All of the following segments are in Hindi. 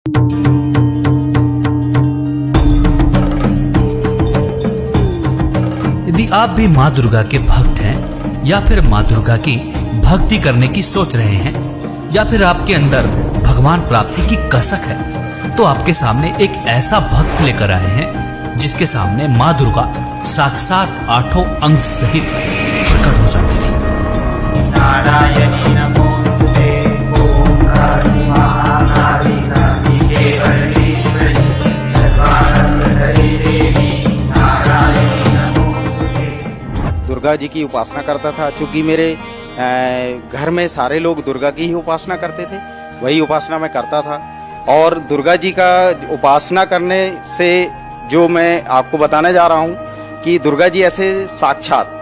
यदि आप भी माँ दुर्गा के भक्त हैं या फिर माँ दुर्गा की भक्ति करने की सोच रहे हैं या फिर आपके अंदर भगवान प्राप्ति की कसक है, तो आपके सामने एक ऐसा भक्त लेकर आए हैं जिसके सामने माँ दुर्गा साक्षात 8 अंग सहित प्रकट हो जाती थी। नारायणी नमोस्तुते ओम काली महाकाली नारायणी देवी नारायणी नमोस्तुते। दुर्गा जी की उपासना करता था, क्योंकि मेरे घर में सारे लोग दुर्गा की ही उपासना करते थे, वही उपासना मैं करता था। और दुर्गा जी का उपासना करने से जो मैं आपको बताने जा रहा हूँ कि दुर्गा जी ऐसे साक्षात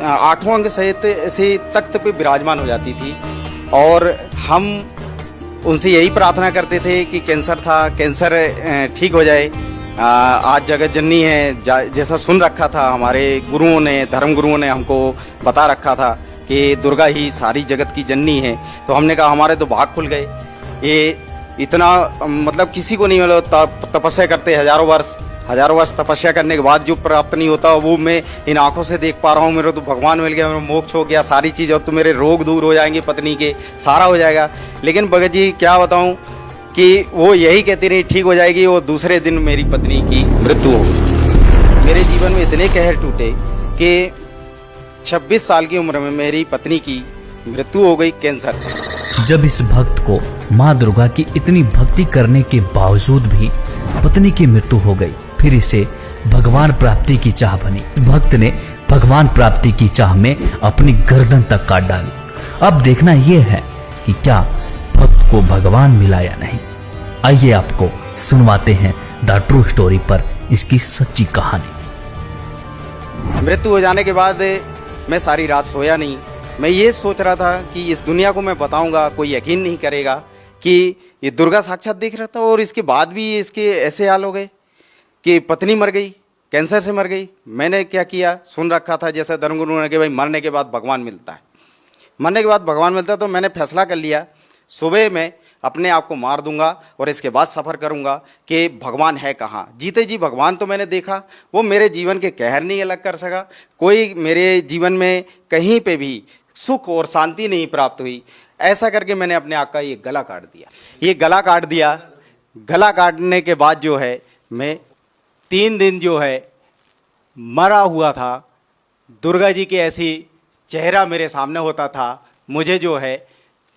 8 अंग सहित ऐसे तख्त पे विराजमान हो जाती थी। और हम उनसे यही प्रार्थना करते थे कि कैंसर था, कैंसर ठीक हो जाए। आज जगत जननी है, जैसा सुन रखा था हमारे गुरुओं ने, धर्म गुरुओं ने हमको बता रखा था कि दुर्गा ही सारी जगत की जननी है। तो हमने कहा हमारे तो भाग खुल गए। ये इतना मतलब किसी को नहीं मिला। तपस्या करते हजारों वर्ष तपस्या करने के बाद जो प्राप्त नहीं होता वो मैं इन आंखों से देख पा रहा हूँ। मेरे तो भगवान मिल गया, मेरा मोक्ष हो गया, सारी चीज़, और तो मेरे रोग दूर हो जाएंगे, पत्नी के सारा हो जाएगा। लेकिन भगत जी क्या बताऊँ कि वो यही कहती रही ठीक हो जाएगी। वो दूसरे दिन मेरी पत्नी की मृत्यु हो गई। मेरे जीवन में इतने कहर टूटे कि 26 साल की उम्र में मेरी पत्नी की मृत्यु हो गई कैंसर से। जब इस भक्त को माँ दुर्गा की इतनी भक्ति करने के बावजूद भी पत्नी की मृत्यु हो गई, फिर इसे भगवान प्राप्ति की चाह बनी। भक्त ने भगवान प्राप्ति की चाह में अपनी गर्दन तक काट डाली। अब देखना यह है कि क्या भक्त को भगवान मिला या नहीं। आइए आपको सुनवाते हैं द ट्रू स्टोरी पर इसकी सच्ची कहानी। मृत्यु हो जाने के बाद मैं सारी रात सोया नहीं। मैं ये सोच रहा था कि इस दुनिया को मैं बताऊंगा, कोई यकीन नहीं करेगा कि ये दुर्गा साक्षात देख रहा था। और इसके बाद भी इसके ऐसे हाल हो गए कि पत्नी मर गई, कैंसर से मर गई। मैंने क्या किया, सुन रखा था जैसे धर्मगुरु ने कि भाई मरने के बाद भगवान मिलता है, मरने के बाद भगवान मिलता है। तो मैंने फैसला कर लिया सुबह मैं अपने आप को मार दूंगा और इसके बाद सफ़र करूंगा कि भगवान है कहाँ। जीते जी भगवान तो मैंने देखा, वो मेरे जीवन के कहर नहीं अलग कर सका। कोई मेरे जीवन में कहीं पे भी सुख और शांति नहीं प्राप्त हुई। ऐसा करके मैंने अपने आप का ये गला काट दिया। ये गला काट दिया। गला काटने के बाद जो है मैं 3 दिन जो है मरा हुआ था। दुर्गा जी के ऐसी चेहरा मेरे सामने होता था। मुझे जो है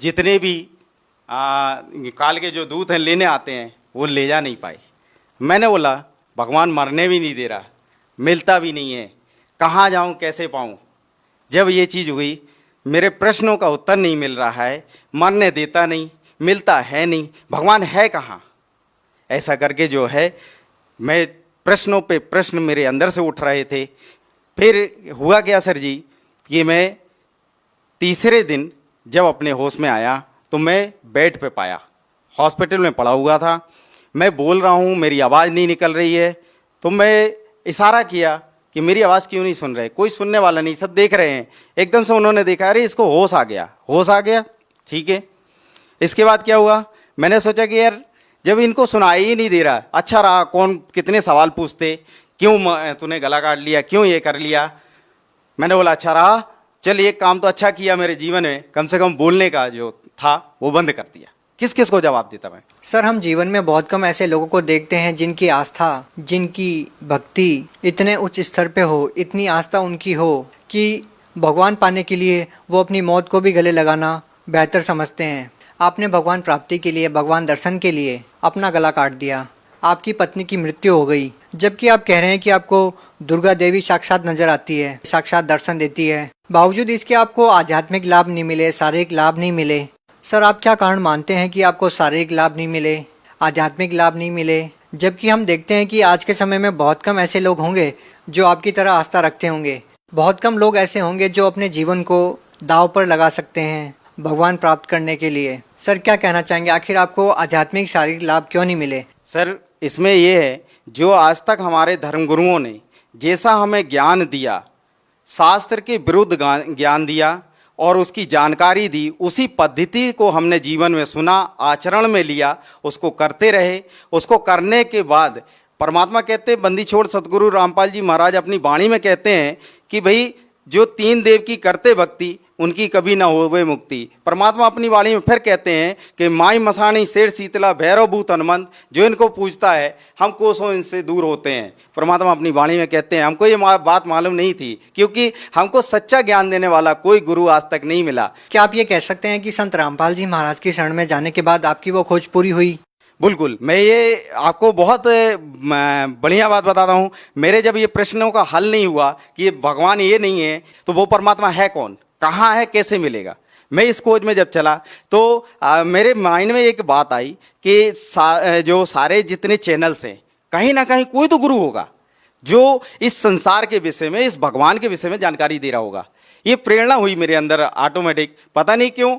जितने भी काल के जो दूत हैं लेने आते हैं वो ले जा नहीं पाए। मैंने बोला भगवान मरने भी नहीं दे रहा, मिलता भी नहीं है, कहाँ जाऊँ, कैसे पाऊँ। जब ये चीज़ हुई, मेरे प्रश्नों का उत्तर नहीं मिल रहा है, मरने देता नहीं, मिलता है नहीं, भगवान है कहाँ। ऐसा करके जो है मैं प्रश्नों पे प्रश्न मेरे अंदर से उठ रहे थे। फिर हुआ क्या सर जी कि मैं तीसरे दिन जब अपने होश में आया तो मैं बेड पे पाया, हॉस्पिटल में पड़ा हुआ था। मैं बोल रहा हूँ, मेरी आवाज़ नहीं निकल रही है। तो मैं इशारा किया कि मेरी आवाज़ क्यों नहीं सुन रहे। कोई सुनने वाला नहीं, सब देख रहे हैं। एकदम से उन्होंने देखा, अरे इसको होश आ गया, होश आ गया, ठीक है। इसके बाद क्या हुआ, मैंने सोचा कि यार जब इनको सुनाई ही नहीं दे रहा, अच्छा रहा, कौन कितने सवाल पूछते, क्यों तूने गला काट लिया, क्यों ये कर लिया। मैंने बोला अच्छा रहा, चल एक काम तो अच्छा किया मेरे जीवन में, कम से कम बोलने का जो था वो बंद कर दिया। किस किस को जवाब देता मैं। सर हम जीवन में बहुत कम ऐसे लोगों को देखते हैं जिनकी आस्था, जिनकी भक्ति इतने उच्च स्तर पे हो, इतनी आस्था उनकी हो कि भगवान पाने के लिए वो अपनी मौत को भी गले लगाना बेहतर समझते हैं। आपने भगवान प्राप्ति के लिए, भगवान दर्शन के लिए अपना गला काट दिया। आपकी पत्नी की मृत्यु हो गई, जबकि आप कह रहे हैं कि आपको दुर्गा देवी साक्षात नजर आती है, साक्षात दर्शन देती है। बावजूद इसके आपको आध्यात्मिक लाभ नहीं मिले, शारीरिक लाभ नहीं मिले। सर आप क्या कारण मानते हैं कि आपको शारीरिक लाभ नहीं मिले, आध्यात्मिक लाभ नहीं मिले, जबकि हम देखते हैं कि आज के समय में बहुत कम ऐसे लोग होंगे जो आपकी तरह आस्था रखते होंगे। बहुत कम लोग ऐसे होंगे जो अपने जीवन को दांव पर लगा सकते हैं भगवान प्राप्त करने के लिए। सर क्या कहना चाहेंगे, आखिर आपको आध्यात्मिक शारीरिक लाभ क्यों नहीं मिले। सर इसमें ये है, जो आज तक हमारे धर्मगुरुओं ने जैसा हमें ज्ञान दिया, शास्त्र के विरुद्ध ज्ञान दिया, और उसकी जानकारी दी, उसी पद्धति को हमने जीवन में सुना, आचरण में लिया, उसको करते रहे। उसको करने के बाद परमात्मा कहते हैं, बंदी छोड़ सतगुरु रामपाल जी महाराज अपनी वाणी में कहते हैं कि भाई जो तीन देव की करते भक्ति उनकी कभी ना होवे मुक्ति। परमात्मा अपनी वाणी में फिर कहते हैं कि माई मसाणी शेर शीतला भैरव भूत हनुमंत, जो इनको पूजता है हम कोसों इनसे दूर होते हैं। परमात्मा अपनी वाणी में कहते हैं। हमको ये बात मालूम नहीं थी, क्योंकि हमको सच्चा ज्ञान देने वाला कोई गुरु आज तक नहीं मिला। क्या आप ये कह सकते हैं कि संत रामपाल जी महाराज की शरण में जाने के बाद आपकी वो खोज पूरी हुई? बिल्कुल। मैं ये आपको बहुत बढ़िया बात बताता हूँ। मेरे जब ये प्रश्नों का हल नहीं हुआ कि ये भगवान ये नहीं है तो वो परमात्मा है कौन, कहाँ है, कैसे मिलेगा, मैं इस खोज में जब चला तो मेरे माइंड में एक बात आई कि जो सारे जितने चैनल्स हैं, कहीं ना कहीं कोई तो गुरु होगा जो इस संसार के विषय में, इस भगवान के विषय में जानकारी दे रहा होगा। ये प्रेरणा हुई मेरे अंदर ऑटोमेटिक, पता नहीं क्यों।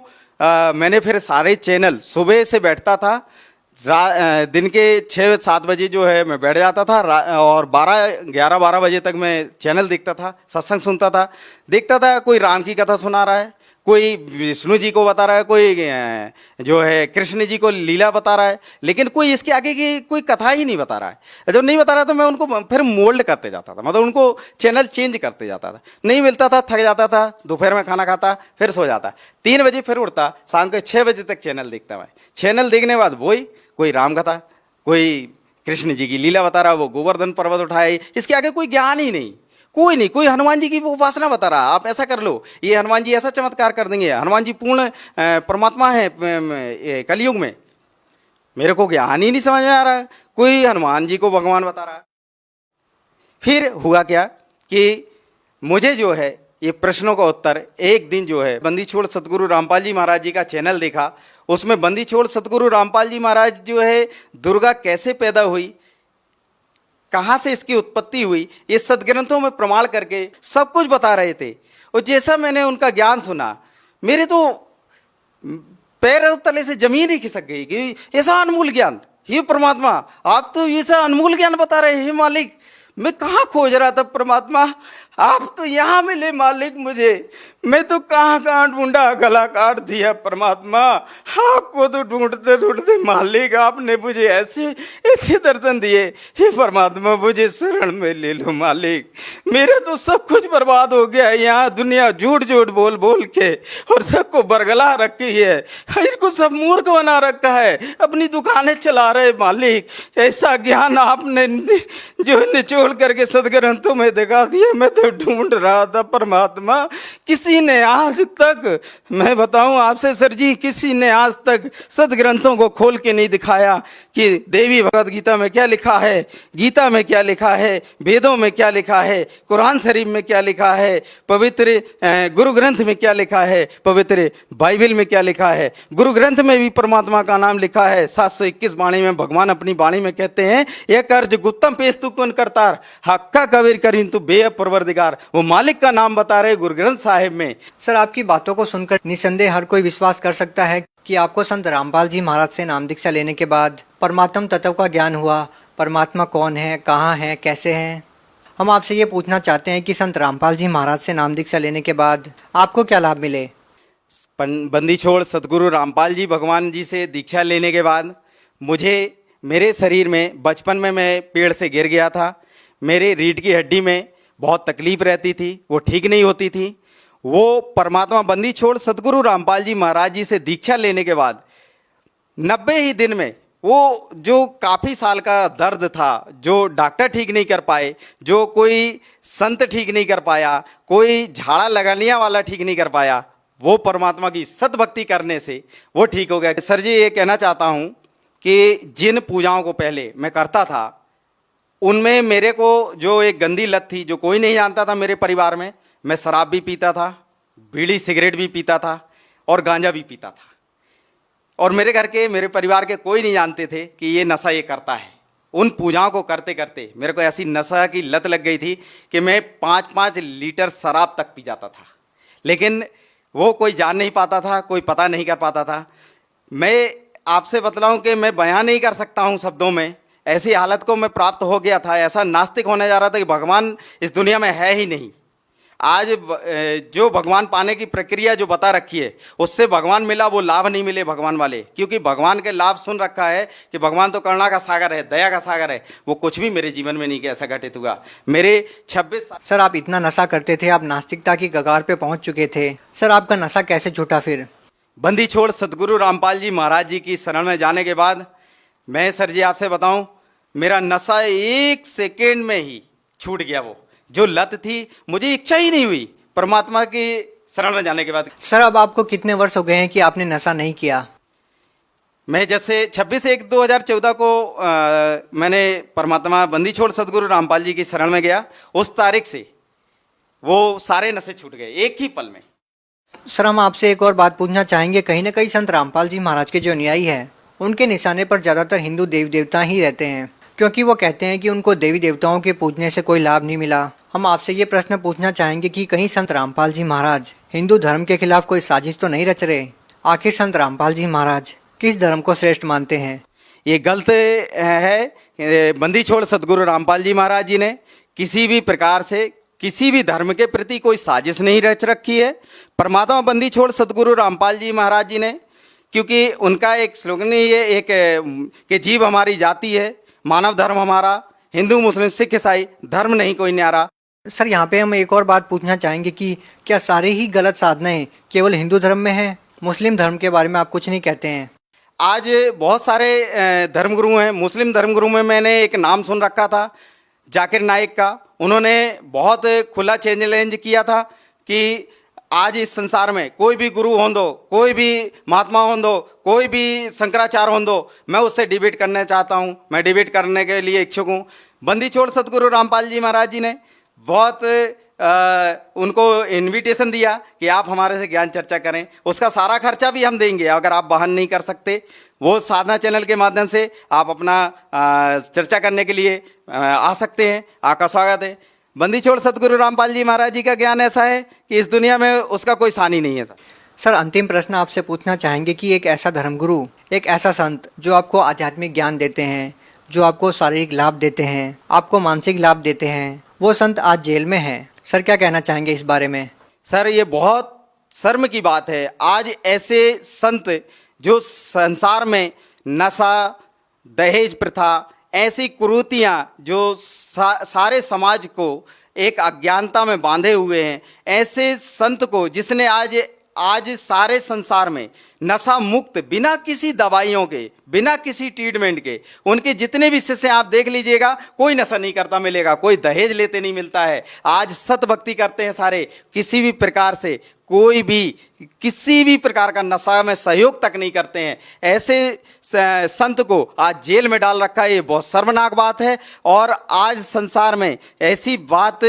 मैंने फिर सारे चैनल, सुबह से बैठता था, दिन के 6-7 बजे जो है मैं बैठ जाता था और 11-12 बजे तक मैं चैनल देखता था, सत्संग सुनता था, देखता था। कोई राम की कथा सुना रहा है, कोई विष्णु जी को बता रहा है, कोई जो है कृष्ण जी को लीला बता रहा है, लेकिन कोई इसके आगे की कोई कथा ही नहीं बता रहा है। जब नहीं बता रहा तो मैं उनको फिर मोल्ड करते जाता था, मतलब उनको चैनल चेंज करते जाता था। नहीं मिलता था, थक जाता था, दोपहर में खाना खाता, फिर सो जाता। 3 बजे फिर उठता, शाम के 6 बजे तक चैनल देखता मैं। चैनल देखने के बाद वही कोई राम कथा, कोई कृष्ण जी की लीला बता रहा, वो गोवर्धन पर्वत उठाए, इसके आगे कोई ज्ञान ही नहीं, कोई नहीं। कोई हनुमान जी की उपासना बता रहा, आप ऐसा कर लो, ये हनुमान जी ऐसा चमत्कार कर देंगे, हनुमान जी पूर्ण परमात्मा है कलयुग में। मेरे को ज्ञान ही नहीं समझ में आ रहा है, कोई हनुमान जी को भगवान बता रहा है। फिर हुआ क्या कि मुझे जो है ये प्रश्नों का उत्तर एक दिन जो है बंदी छोड़ सतगुरु रामपाल जी महाराज जी का चैनल देखा। उसमें बंदी छोड़ सतगुरु रामपाल जी महाराज जो है दुर्गा कैसे पैदा हुई, कहाँ से इसकी उत्पत्ति हुई, ये सदग्रंथों में प्रमाण करके सब कुछ बता रहे थे। और जैसा मैंने उनका ज्ञान सुना, मेरे तो पैर तले से जमीन ही खिसक गई कि ऐसा अनमोल ज्ञान, हे परमात्मा आप तो ऐसा अनमोल ज्ञान बता रहे हैं मालिक। मैं कहाँ खोज रहा था परमात्मा, आप तो यहाँ मिले मालिक मुझे। मैं तो कहाँ कहाँ ढूंढा, गला काट दिया परमात्मा। आपको तो ढूंढते ढूंढते मालिक आपने मुझे ऐसे ऐसे दर्शन दिए। हे परमात्मा मुझे शरण में ले लो मालिक, मेरा तो सब कुछ बर्बाद हो गया है। यहाँ दुनिया झूठ झूठ बोल बोल के और सबको बरगला रखी है, इनको सब मूर्ख बना रखा है, अपनी दुकानें चला रहे मालिक। ऐसा ज्ञान आपने जो निचोड़ करके सदग्रंथों में दिखा दिया। मैं तो ढूंढ रहा था परमात्मा, किसी ने आज तक, मैं बताऊं आपसे सर जी, किसी ने आज तक सदग्रंथों को खोल के नहीं दिखाया कि देवी भगवत गीता में क्या लिखा है, गीता में क्या लिखा है, वेदों में क्या लिखा है, कुरान शरीफ में क्या लिखा है, पवित्र गुरु ग्रंथ में क्या लिखा है, पवित्र बाइबल में क्या लिखा है। गुरु ग्रंथ में भी परमात्मा का नाम लिखा है। 721 वाणी में भगवान अपनी वाणी में कहते हैं, एक अर्ज गुप्तम पेश तू कौन करतार, हक्का कबीर करीन तू बेअब परवरदिगार। वो मालिक का नाम बता रहे गुरु ग्रंथ साहिब में। सर आपकी बातों को सुनकर निसंदेह हर कोई विश्वास कर सकता है कि आपको संत रामपाल जी महाराज से नाम दीक्षा लेने के बाद परमात्म तत्व का ज्ञान हुआ। परमात्मा कौन है, कहाँ है, कैसे हैं। हम आपसे ये पूछना चाहते हैं कि संत रामपाल जी महाराज से नाम दीक्षा लेने के बाद आपको क्या लाभ मिले? बंदी छोड़ सतगुरु रामपाल जी भगवान जी से दीक्षा लेने के बाद मुझे, मेरे शरीर में, बचपन में मैं पेड़ से गिर गया था, मेरे रीढ़ की हड्डी में बहुत तकलीफ रहती थी, वो ठीक नहीं होती थी। वो परमात्मा बंदी छोड़ सतगुरु रामपाल जी महाराज जी से दीक्षा लेने के बाद 90 ही दिन में वो जो काफ़ी साल का दर्द था, जो डॉक्टर ठीक नहीं कर पाए, जो कोई संत ठीक नहीं कर पाया, कोई झाड़ा लगाने वाला ठीक नहीं कर पाया, वो परमात्मा की सतभक्ति करने से वो ठीक हो गया। सर जी ये कहना चाहता हूँ कि जिन पूजाओं को पहले मैं करता था उनमें मेरे को जो एक गंदी लत थी, जो कोई नहीं जानता था मेरे परिवार में, मैं शराब भी पीता था, बीड़ी सिगरेट भी पीता था और गांजा भी पीता था। और मेरे घर के, मेरे परिवार के कोई नहीं जानते थे कि ये नशा ये करता है। उन पूजाओं को करते करते मेरे को ऐसी नशा की लत लग गई थी कि मैं 5-5 लीटर शराब तक पी जाता था, लेकिन वो कोई जान नहीं पाता था, कोई पता नहीं कर पाता था। मैं आपसे बतलाऊं कि मैं बयान नहीं कर सकता हूं शब्दों में, ऐसी हालत को मैं प्राप्त हो गया था। ऐसा नास्तिक होने जा रहा था कि भगवान इस दुनिया में है ही नहीं। आज जो भगवान पाने की प्रक्रिया जो बता रखी है, उससे भगवान मिला वो लाभ नहीं मिले भगवान वाले, क्योंकि भगवान के लाभ सुन रखा है कि भगवान तो करुणा का सागर है, दया का सागर है। वो कुछ भी मेरे जीवन में नहीं कि ऐसा घटित हुआ। मेरे 26 साल। सर आप इतना नशा करते थे, आप नास्तिकता की कगार पे पहुंच चुके थे, सर आपका नशा कैसे छूटा फिर? बंदी छोड़ सदगुरु रामपाल जी महाराज जी की शरण में जाने के बाद मैं सर जी आपसे बताऊं, मेरा नशा 1 सेकेंड में ही छूट गया। वो जो लत थी, मुझे इच्छा ही नहीं हुई परमात्मा की शरण में जाने के बाद। सर अब आपको कितने वर्ष हो गए हैं कि आपने नशा नहीं किया? मैं जब से 26/1/2014 को मैंने परमात्मा बंदी छोड़ सदगुरु रामपाल जी की शरण में गया, उस तारीख से वो सारे नशे छूट गए एक ही पल में। सर हम आपसे एक और बात पूछना चाहेंगे, कहीं ना कहीं संत रामपाल जी महाराज के जो अनुयायी हैं उनके निशाने पर ज़्यादातर हिंदू देवी देवता ही रहते हैं, क्योंकि वो कहते हैं कि उनको देवी देवताओं के पूजने से कोई लाभ नहीं मिला। हम आपसे ये प्रश्न पूछना चाहेंगे कि कहीं संत रामपाल जी महाराज हिंदू धर्म के खिलाफ कोई साजिश तो नहीं रच रहे? आखिर संत रामपाल जी महाराज किस धर्म को श्रेष्ठ मानते हैं? ये गलत है। बंदी छोड़ सदगुरु रामपाल जी महाराज जी ने किसी भी प्रकार से किसी भी धर्म के प्रति कोई साजिश नहीं रच रखी है। परमात्मा बंदी छोड़ सदगुरु रामपाल जी महाराज जी ने, क्योंकि उनका एक स्लोगन ही है एक कि जीव हमारी जाति है, मानव धर्म हमारा, हिंदू मुस्लिम सिख ईसाई धर्म नहीं कोई न्यारा। सर यहाँ पे हम एक और बात पूछना चाहेंगे कि क्या सारे ही गलत साधनाएं केवल हिंदू धर्म में हैं? मुस्लिम धर्म के बारे में आप कुछ नहीं कहते हैं? आज बहुत सारे धर्मगुरु हैं। मुस्लिम धर्मगुरु में मैंने एक नाम सुन रखा था जाकिर नाइक का। उन्होंने बहुत खुला चैलेंज किया था कि आज इस संसार में कोई भी गुरु हों दो, कोई भी महात्मा हों दो, कोई भी शंकराचार्य हों दो, मैं उससे डिबेट करना चाहता हूं, मैं डिबेट करने के लिए इच्छुक हूं। बंदी छोड़ सदगुरु रामपाल जी महाराज जी ने बहुत उनको इनविटेशन दिया कि आप हमारे से ज्ञान चर्चा करें, उसका सारा खर्चा भी हम देंगे। अगर आप बहन नहीं कर सकते, वो साधना चैनल के माध्यम से आप अपना चर्चा करने के लिए आ सकते हैं। आपका स्वागत है। बंदी छोड़ सदगुरु रामपाल जी महाराज जी का ज्ञान ऐसा है कि इस दुनिया में उसका कोई सानी नहीं है। सर अंतिम प्रश्न आपसे पूछना चाहेंगे कि एक ऐसा धर्मगुरु, एक ऐसा संत जो आपको आध्यात्मिक ज्ञान देते हैं, जो आपको शारीरिक लाभ देते हैं, आपको मानसिक लाभ देते हैं, वो संत आज जेल में है। सर क्या कहना चाहेंगे इस बारे में? सर ये बहुत शर्म की बात है। आज ऐसे संत जो संसार में नशा, दहेज प्रथा, ऐसी कुरीतियाँ जो सारे समाज को एक अज्ञानता में बांधे हुए हैं, ऐसे संत को जिसने आज सारे संसार में नशा मुक्त, बिना किसी दवाइयों के, बिना किसी ट्रीटमेंट के, उनके जितने भी शिष्य आप देख लीजिएगा, कोई नशा नहीं करता मिलेगा, कोई दहेज लेते नहीं मिलता है। आज सत भक्ति करते हैं सारे, किसी भी प्रकार से कोई भी किसी भी प्रकार का नशा में सहयोग तक नहीं करते हैं। ऐसे संत को आज जेल में डाल रखा है, ये बहुत शर्मनाक बात है। और आज संसार में ऐसी बात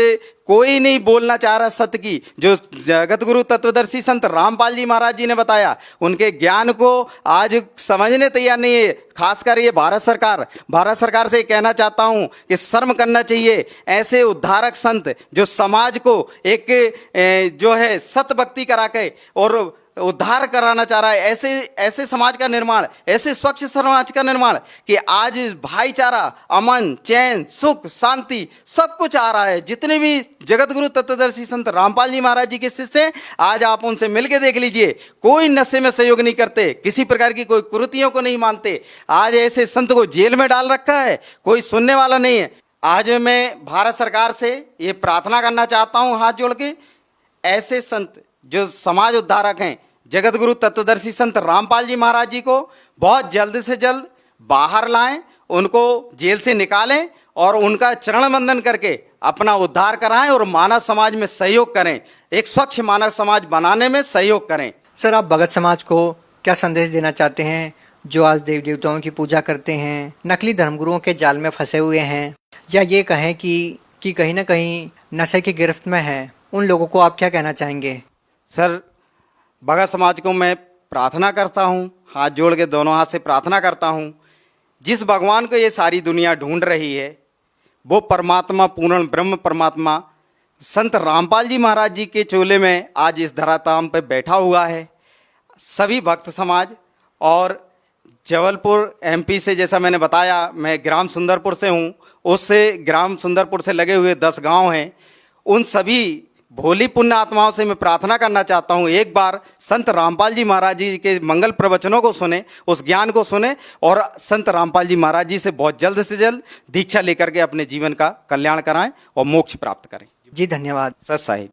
कोई नहीं बोलना चाह रहा सत्य की, जो जगत गुरु तत्वदर्शी संत रामपाल जी महाराज जी ने बताया, उनके ज्ञान को आज समझने तैयार नहीं है। खासकर ये भारत सरकार से कहना चाहता हूं कि शर्म करना चाहिए। ऐसे उद्धारक संत जो समाज को एक जो है सत भक्ति करा के और उद्धार कराना चाह रहा है, ऐसे समाज का निर्माण, ऐसे स्वच्छ समाज का निर्माण कि आज भाईचारा, अमन, चैन, सुख, शांति सब कुछ आ रहा है। जितने भी जगत गुरु तत्वदर्शी संत रामपाल जी महाराज जी के शिष्य हैं, आज आप उनसे मिलके देख लीजिए, कोई नशे में सहयोग नहीं करते, किसी प्रकार की कोई कुरीतियों को नहीं मानते। आज ऐसे संत को जेल में डाल रखा है, कोई सुनने वाला नहीं है। आज मैं भारत सरकार से ये प्रार्थना करना चाहता हूँ हाथ जोड़ के, ऐसे संत जो समाज उद्धारक हैं, जगत गुरु तत्वदर्शी संत रामपाल जी महाराज जी को बहुत जल्द से जल्द बाहर लाएं, उनको जेल से निकालें और उनका चरण वंदन करके अपना उद्धार कराएं और मानव समाज में सहयोग करें, एक स्वच्छ मानव समाज बनाने में सहयोग करें। सर आप भगत समाज को क्या संदेश देना चाहते हैं जो आज देवी देवताओं की पूजा करते हैं, नकली धर्मगुरुओं के जाल में फंसे हुए हैं, या ये कहें कि कहीं ना कहीं नशे की गिरफ्त में है, उन लोगों को आप क्या कहना चाहेंगे? सर भगत समाज को मैं प्रार्थना करता हूँ, हाथ जोड़ के दोनों हाथ से प्रार्थना करता हूँ, जिस भगवान को ये सारी दुनिया ढूंढ रही है, वो परमात्मा, पूर्ण ब्रह्म परमात्मा संत रामपाल जी महाराज जी के चोले में आज इस धराधाम पे बैठा हुआ है। सभी भक्त समाज और जबलपुर एमपी से, जैसा मैंने बताया, मैं ग्राम सुंदरपुर से हूँ, उससे ग्राम सुंदरपुर से लगे हुए 10 गांव हैं, उन सभी भोली पुण्य आत्माओं से मैं प्रार्थना करना चाहता हूँ, एक बार संत रामपाल जी महाराज जी के मंगल प्रवचनों को सुने, उस ज्ञान को सुने और संत रामपाल जी महाराज जी से बहुत जल्द से जल्द दीक्षा लेकर के अपने जीवन का कल्याण कराएं और मोक्ष प्राप्त करें। जी धन्यवाद। सत साहिब।